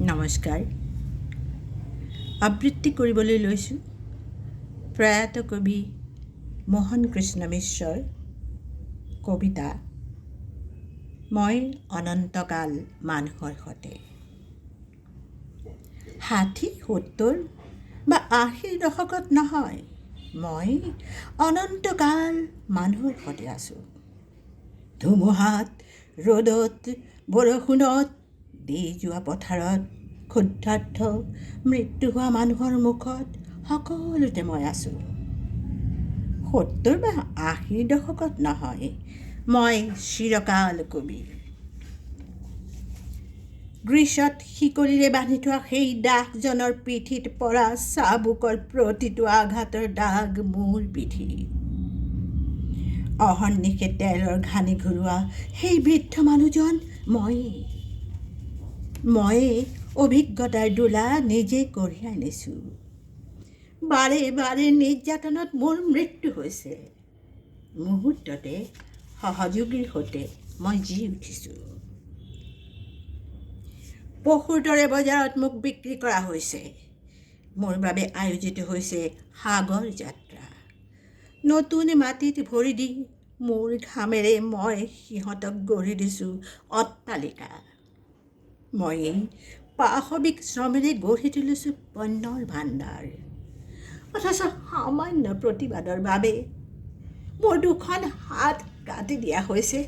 নমস্কাৰ। আবৃত্তি কৰিবলৈ লৈছোঁ প্ৰয়াত কবি মোহন কৃষ্ণ মিশ্ৰৰ কবিতা মই অনন্তকাল মানুহৰ সতে। ৬০-৭০ বা ৮০ দশকত নহয়, মই অনন্তকাল মানুহৰ সতে আছোঁ। ধুমুহাত, ৰ'দত, বৰষুণত, দি যোৱা পথাৰত, ক্ষুদ্ৰাৰ্থ মৃত্যু হোৱা মানুহৰ মুখত, সকলোতে মই আছোঁ। ৭০ বা ৮০ দশকত নহয়, মই চিৰকাল কবি। গ্ৰীচত শিকলিৰে বান্ধি থোৱা সেই দাসজনৰ পিঠিত পৰা চাবুকৰ প্ৰতিটো আঘাতৰ দাগ মোৰ পিঠিত। অহৰ্নিশে তেলৰ ঘানি ঘূৰোৱা সেই বৃদ্ধ মানুহজন ময়েই অভিজ্ঞতাৰ দোলা নিজে কঢ়িয়াই নিছোঁ। বাৰে বাৰে নিৰ্যাতনত মোৰ মৃত্যু হৈছে। মুহূৰ্ততে সহযোগীৰ সৈতে মই জি উঠিছোঁ। পশুৰ দৰে বজাৰত মোক বিক্ৰী কৰা হৈছে। মোৰ বাবে আয়োজিত হৈছে সাগৰ যাত্ৰা। নতুন মাটিত ভৰি দি মোৰ ঘামেৰে মই সিহঁতক গঢ়ি দিছোঁ অট্টালিকা। মই পাশৱিক শ্ৰমেৰে গঢ়ি তুলিছোঁ পণ্যৰ ভাণ্ডাৰ। অথচ সামান্য প্ৰতিবাদৰ বাবে মোৰ দুখন হাত কাটি দিয়া হৈছে,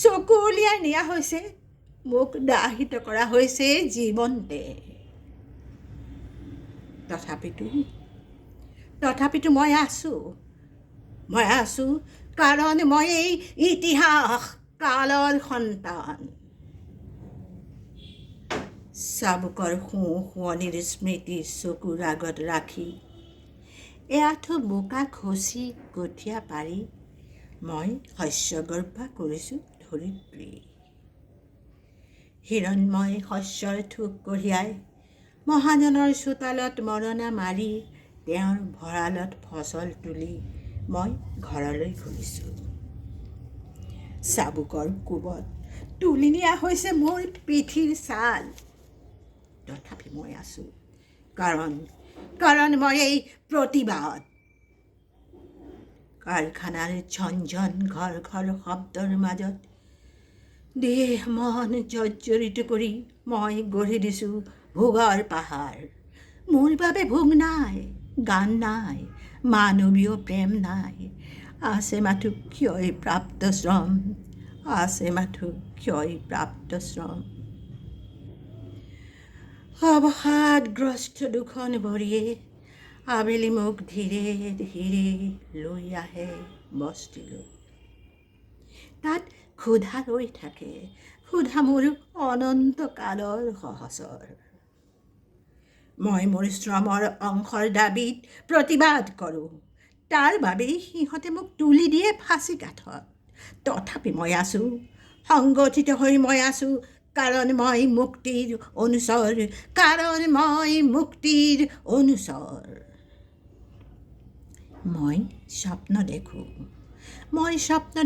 চকু উলিয়াই নিয়া হৈছে, মোক দাহিত কৰা হৈছে জীৱন্তে। তথাপিতো মই আছোঁ কাৰণ মই এই ইতিহাস কালৰ সন্তান। চাবুকৰ সোঁৱনিৰ স্মৃতি চকুৰ আগত ৰাখি, এআঁঠু বোকা খচি কঠীয়া পাৰি মই শস্যগৰ্ভা কৰিছোঁ ধৰিত্ৰী। হিৰণময় শস্যৰ থোক কঢ়িয়াই মহাজনৰ চোতালত মৰণা মাৰি তেওঁৰ ভঁৰালত ফচল তুলি মই ঘৰলৈ ঘূৰিছোঁ। চাবুকৰ কোবত তুলি নিয়া হৈছে মোৰ পিঠিৰ ছাল। তথাপি মই আছোঁ কাৰণ মই এই প্ৰতিবাদ। কাৰখানাৰ ঝনঝন ঘৰ ঘৰ শব্দৰ মাজত দেহ মন জৰ্জৰিত কৰি মই গঢ়ি দিছোঁ ভোগৰ পাহাৰ। মোৰ বাবে ভোগ নাই, গান নাই, মানৱীয় প্ৰেম নাই। আছে মাথো ক্ষয়প্ৰাপ্ত শ্ৰম। অৱসাদগ্ৰস্ত দুখন ভৰিয়ে আবেলি মোক ধীৰে ধীৰে লৈ আহে বস্তিলৈ। তাত ক্ষুধা ৰৈ থাকে, ক্ষুধা মোৰ অনন্তকালৰ সহচৰ। মই মোৰ শ্ৰমৰ অংশৰ দাবীত প্ৰতিবাদ কৰোঁ। তাৰ বাবেই সিহঁতে মোক তুলি দিয়ে ফাঁচি কাঠত। তথাপি মই আছোঁ, সংগঠিত হৈ মই আছোঁ, কাৰণ মই মুক্তিৰ অনুচৰ। মই স্বপ্ন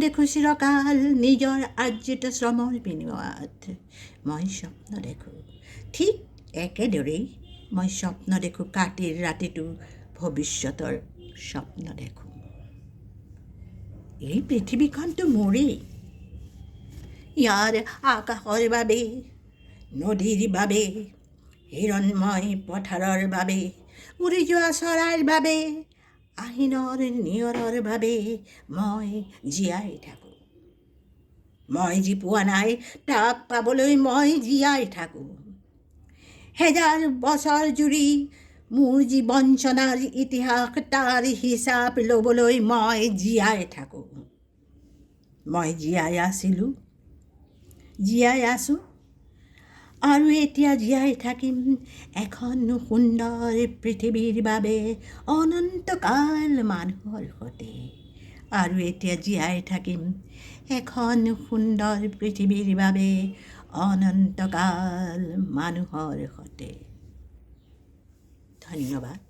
দেখোঁ চিৰকাল নিজৰ আৰ্জিত শ্ৰমৰ বিনিময়ত। মই স্বপ্ন দেখোঁ, ঠিক একেদৰেই মই স্বপ্ন দেখোঁ কাতিৰ ৰাতিটো ভৱিষ্যতৰ স্বপ্ন দেখোঁ। এই পৃথিৱীখনটো মোৰেই। ইয়াৰ আকাশৰ বাবে, নদীৰ বাবে, হিৰণময় পথাৰৰ বাবে, উৰি যোৱা চৰাইৰ বাবে, আহিনৰ নিয়ৰৰ বাবে মই জীয়াই থাকোঁ। মই যি পোৱা নাই তাক পাবলৈ মই জীয়াই থাকোঁ। হেজাৰ বছৰ জুৰি মোৰ যি বঞ্চনাৰ ইতিহাস তাৰ হিচাপ ল'বলৈ মই জীয়াই থাকোঁ। মই জীয়াই আছোঁ আৰু এতিয়া জীয়াই থাকিম এখন সুন্দৰ পৃথিৱীৰ বাবে অনন্তকাল মানুহৰ সতে। আৰু এতিয়া জীয়াই থাকিম এখন সুন্দৰ পৃথিৱীৰ বাবে অনন্তকাল মানুহৰ সতে। ধন্যবাদ।